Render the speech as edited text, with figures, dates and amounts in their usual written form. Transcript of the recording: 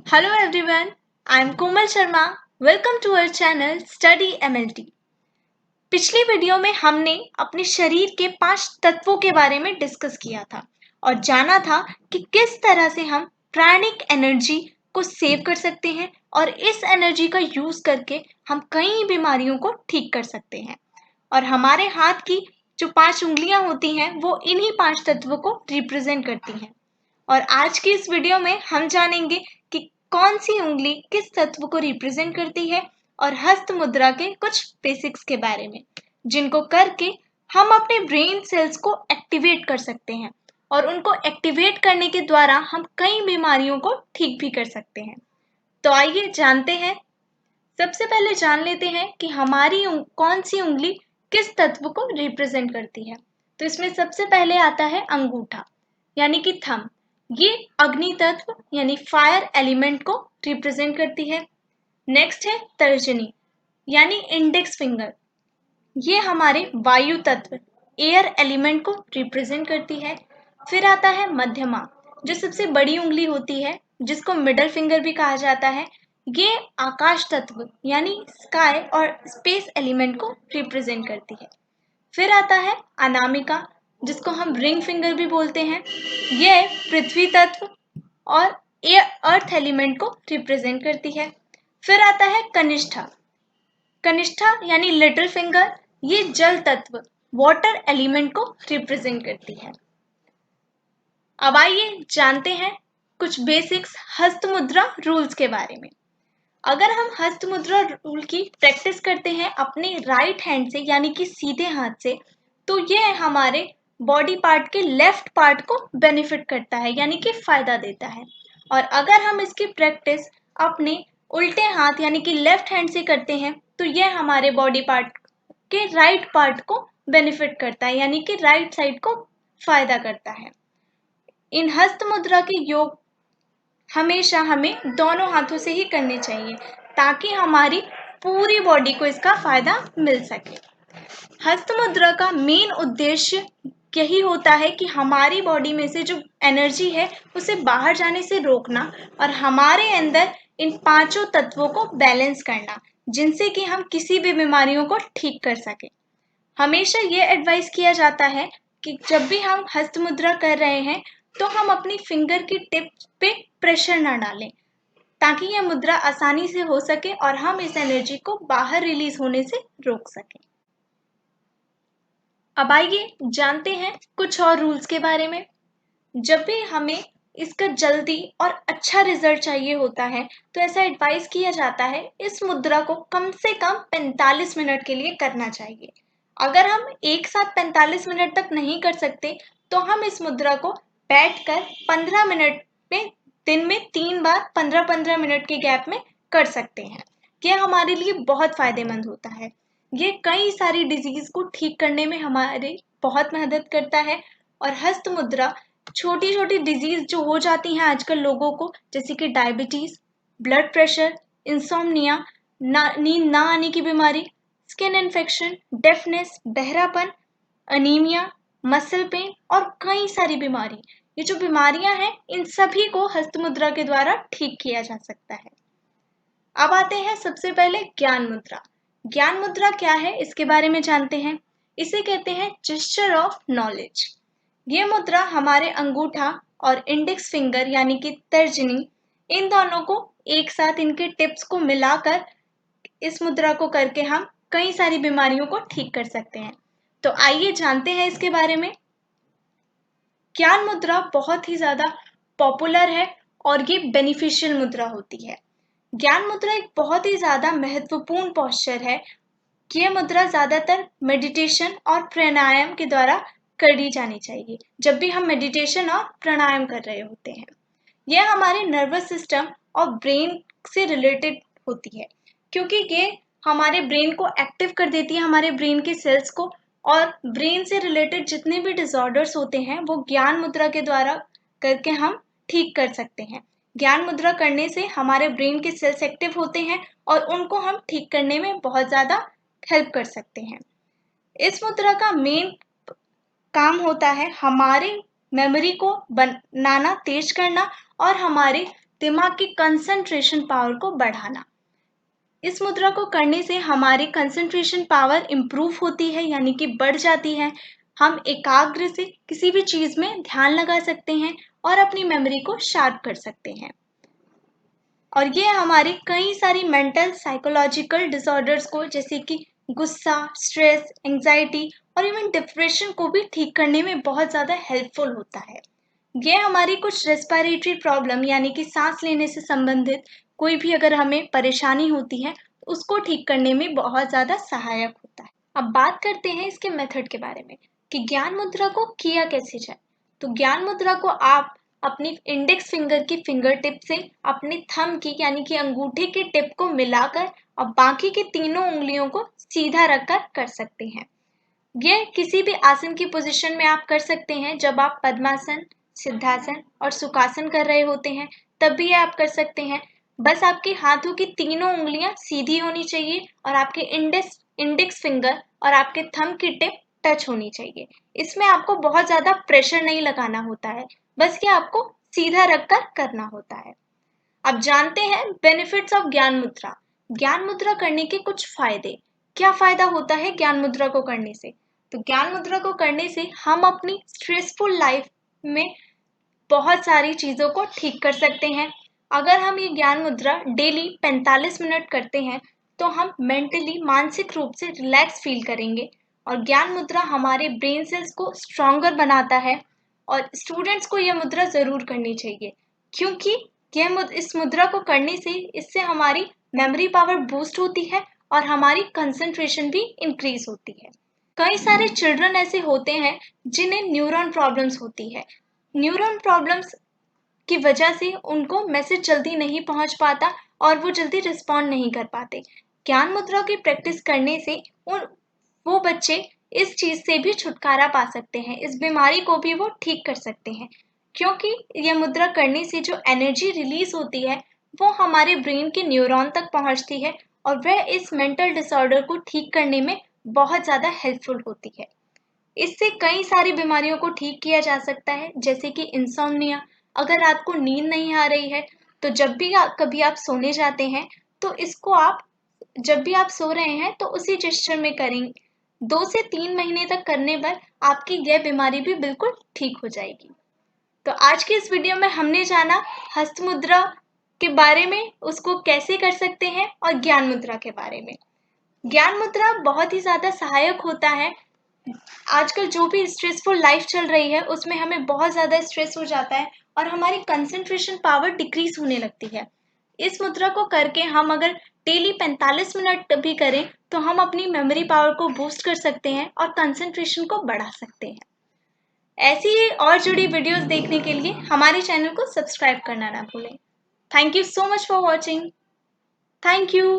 Hello everyone, I am Komal Sharma. Welcome to our channel Study MLT. पिछली video में हमने अपने शरीर के 5 तत्वों के बारे में डिस्कस किया था और जाना था कि किस तरह से हम प्राणिक एनर्जी को सेव कर सकते हैं और इस एनर्जी का यूज करके हम कई बीमारियों को ठीक कर सकते हैं। और हमारे हाथ की जो 5 उंगलियां होती हैं वो इन्हीं 5 तत्वों को रिप्रेजेंट करती हैं। और आज की इस वीडियो में हम जानेंगे कि कौन सी उंगली किस तत्व को रिप्रेजेंट करती है और हस्त मुद्रा के कुछ बेसिक्स के बारे में, जिनको करके हम अपने ब्रेन सेल्स को एक्टिवेट कर सकते हैं और उनको एक्टिवेट करने के द्वारा हम कई बीमारियों को ठीक भी कर सकते हैं। तो आइए जानते हैं। सबसे पहले जान लेते हैं कि हमारी कौन सी उंगली किस तत्व को रिप्रेजेंट करती है। तो इसमें सबसे पहले आता है अंगूठा यानी कि थंब। ये अग्नि तत्व यानी फायर एलिमेंट को रिप्रेजेंट करती है। नेक्स्ट है तर्जनी यानी इंडेक्स फिंगर। ये हमारे वायु तत्व एयर एलिमेंट को रिप्रेजेंट करती है। फिर आता है मध्यमा, जो सबसे बड़ी उंगली होती है, जिसको मिडल फिंगर भी कहा जाता है। ये आकाश तत्व यानी स्काई और स्पेस एलिमेंट को रिप्रेजेंट करती है। फिर आता है अनामिका, जिसको हम रिंग फिंगर भी बोलते हैं। यह पृथ्वी तत्व और अर्थ एलिमेंट को रिप्रेजेंट करती है। फिर आता है कनिष्ठा। कनिष्ठा यानी लिटिल फिंगर, ये जल तत्व वाटर एलिमेंट को रिप्रेजेंट करती है। अब आइए जानते हैं कुछ बेसिक्स हस्त मुद्रा रूल्स के बारे में। अगर हम हस्त मुद्रा रूल की प्रैक्टिस करते हैं अपने राइट हैंड से यानी कि सीधे हाथ से, तो यह हमारे बॉडी पार्ट के लेफ्ट पार्ट को बेनिफिट करता है यानी कि फायदा देता है। और अगर हम इसकी प्रैक्टिस अपने उल्टे हाथ यानी कि लेफ्ट हैंड से करते हैं, तो यह हमारे बॉडी पार्ट के राइट पार्ट को बेनिफिट करता है यानी कि राइट साइड को फायदा करता है। इन हस्त मुद्रा के योग हमेशा हमें दोनों हाथों से ही करने चाहिए ताकि हमारी पूरी बॉडी को इसका फायदा मिल सके। हस्त मुद्रा का मेन उद्देश्य यही होता है कि हमारी बॉडी में से जो एनर्जी है उसे बाहर जाने से रोकना और हमारे अंदर इन 5 तत्वों को बैलेंस करना, जिनसे कि हम किसी भी बीमारियों को ठीक कर सके। हमेशा ये एडवाइस किया जाता है कि जब भी हम हस्त मुद्रा कर रहे हैं तो हम अपनी फिंगर की टिप पे प्रेशर ना डालें, ताकि यह मुद्रा आसानी से हो सके और हम इस एनर्जी को बाहर रिलीज होने से रोक सकें। अब आइए जानते हैं कुछ और रूल्स के बारे में। जब भी हमें इसका जल्दी और अच्छा रिजल्ट चाहिए होता है, तो ऐसा एडवाइस किया जाता है इस मुद्रा को कम से कम 45 मिनट के लिए करना चाहिए। अगर हम एक साथ 45 मिनट तक नहीं कर सकते, तो हम इस मुद्रा को बैठकर 15 मिनट में दिन में 3 बार 15-15 मिनट के गैप में कर सकते हैं। यह हमारे लिए बहुत फायदेमंद होता है। ये कई सारी डिजीज को ठीक करने में हमारे बहुत मदद करता है। और हस्त मुद्रा छोटी छोटी डिजीज जो हो जाती हैं आजकल लोगों को, जैसे कि डायबिटीज, ब्लड प्रेशर, इंसोम्निया, नींद ना आने की बीमारी, स्किन इन्फेक्शन, डेफनेस, बहरापन, अनीमिया, मसल पेन और कई सारी बीमारी, ये जो बीमारियां हैं इन सभी को हस्त मुद्रा के द्वारा ठीक किया जा सकता है। अब आते हैं सबसे पहले ज्ञान मुद्रा। ज्ञान मुद्रा क्या है इसके बारे में जानते हैं। इसे कहते हैं जेस्चर ऑफ नॉलेज। ये मुद्रा हमारे अंगूठा और इंडेक्स फिंगर यानी कि तर्जनी, इन दोनों को एक साथ इनके टिप्स को मिलाकर इस मुद्रा को करके हम कई सारी बीमारियों को ठीक कर सकते हैं। तो आइए जानते हैं इसके बारे में। ज्ञान मुद्रा बहुत ही ज्यादा पॉपुलर है और ये बेनिफिशियल मुद्रा होती है। ज्ञान मुद्रा एक बहुत ही ज्यादा महत्वपूर्ण पोस्चर है। ये मुद्रा ज्यादातर मेडिटेशन और प्राणायाम के द्वारा करी जानी चाहिए जब भी हम मेडिटेशन और प्राणायाम कर रहे होते हैं। यह हमारे नर्वस सिस्टम और ब्रेन से रिलेटेड होती है, क्योंकि ये हमारे ब्रेन को एक्टिव कर देती है, हमारे ब्रेन के सेल्स को। और ब्रेन से रिलेटेड जितने भी डिसऑर्डर्स होते हैं वो ज्ञान मुद्रा के द्वारा करके हम ठीक कर सकते हैं। ज्ञान मुद्रा करने से हमारे ब्रेन के सेल्स एक्टिव होते हैं और उनको हम ठीक करने में बहुत ज़्यादा हेल्प कर सकते हैं। इस मुद्रा का मेन काम होता है हमारे मेमोरी को बनाना, तेज करना और हमारे दिमाग की कंसंट्रेशन पावर को बढ़ाना। इस मुद्रा को करने से हमारी कंसंट्रेशन पावर इम्प्रूव होती है, यानी कि बढ़ जाती है। हम एकाग्र से किसी भी चीज में ध्यान लगा सकते हैं और अपनी मेमोरी को शार्प कर सकते हैं। और ये हमारी कई सारी मेंटल साइकोलॉजिकल डिसऑर्डर्स को, जैसे कि गुस्सा, स्ट्रेस, एंजाइटी और इवन डिप्रेशन को भी ठीक करने में बहुत ज़्यादा हेल्पफुल होता है। ये हमारी कुछ रेस्पिरेटरी प्रॉब्लम, यानी कि सांस लेने से संबंधित कोई भी अगर हमें परेशानी होती है तो उसको ठीक करने में बहुत ज़्यादा सहायक होता है। अब बात करते हैं इसके मेथड के बारे में कि ज्ञान मुद्रा को किया कैसे जाए। तो ज्ञान मुद्रा को आप अपनी इंडेक्स फिंगर की फिंगर टिप से अपने थंब की, यानी कि अंगूठे के टिप को मिलाकर और बाकी की तीनों उंगलियों को सीधा रखकर कर सकते हैं। यह किसी भी आसन की पोजीशन में आप कर सकते हैं। जब आप पद्मासन, सिद्धासन और सुखासन कर रहे होते हैं तब भी आप कर सकते हैं। बस आपके हाथों की तीनों उंगलियां सीधी होनी चाहिए और आपके इंडेक्स फिंगर और आपके थंब की टिप टच होनी चाहिए। इसमें आपको बहुत ज्यादा प्रेशर नहीं लगाना होता है, बस ये आपको सीधा रखकर करना होता है। अब जानते हैं बेनिफिट्स ऑफ ज्ञान मुद्रा। ज्ञान मुद्रा करने के कुछ फायदे। क्या फायदा होता है ज्ञान मुद्रा को करने से? तो ज्ञान मुद्रा को करने से हम अपनी स्ट्रेसफुल लाइफ में बहुत सारी चीजों को ठीक कर सकते हैं। अगर हम ये ज्ञान मुद्रा डेली 45 मिनट करते हैं तो हम मेंटली, मानसिक रूप से रिलैक्स फील करेंगे। और ज्ञान मुद्रा हमारे ब्रेन सेल्स को स्ट्रॉन्गर बनाता है और स्टूडेंट्स को यह मुद्रा जरूर करनी चाहिए, क्योंकि इस मुद्रा को करने से इससे हमारी मेमोरी पावर बूस्ट होती है और हमारी कंसंट्रेशन भी इंक्रीज होती है। कई सारे चिल्ड्रन ऐसे होते हैं जिन्हें न्यूरॉन प्रॉब्लम्स होती है। न्यूरॉन प्रॉब्लम्स की वजह से उनको मैसेज जल्दी नहीं पहुंच पाता और वो जल्दी रिस्पॉन्ड नहीं कर पाते। ज्ञान मुद्रा की प्रैक्टिस करने से वो बच्चे इस चीज से भी छुटकारा पा सकते हैं, इस बीमारी को भी वो ठीक कर सकते हैं, क्योंकि यह मुद्रा करने से जो एनर्जी रिलीज होती है वो हमारे ब्रेन के न्यूरॉन तक पहुंचती है और वह इस मेंटल डिसऑर्डर को ठीक करने में बहुत ज्यादा हेल्पफुल होती है। इससे कई सारी बीमारियों को ठीक किया जा सकता है, जैसे कि इंसोम्निया। अगर रात को नींद नहीं आ रही है तो जब भी कभी आप सोने जाते हैं तो इसको आप, जब भी आप सो रहे हैं तो उसी जेस्चर में करेंगे। 2 से 3 महीने तक करने पर आपकी यह बीमारी भी बिल्कुल ठीक हो जाएगी। तो आज की इस वीडियो में हमने जाना हस्त मुद्रा के बारे में, उसको कैसे कर सकते हैं, और ज्ञान मुद्रा के बारे में। ज्ञान मुद्रा बहुत ही ज्यादा सहायक होता है। आजकल जो भी स्ट्रेसफुल लाइफ चल रही है उसमें हमें बहुत ज्यादा स्ट्रेस हो जाता है और हमारी कंसंट्रेशन पावर डिक्रीज होने लगती है। इस मुद्रा को करके हम अगर डेली 45 मिनट भी करें तो हम अपनी मेमोरी पावर को बूस्ट कर सकते हैं और कंसंट्रेशन को बढ़ा सकते हैं। ऐसी ही और जुड़ी वीडियोस देखने के लिए हमारे चैनल को सब्सक्राइब करना ना भूलें। Thank you so much for watching. Thank you.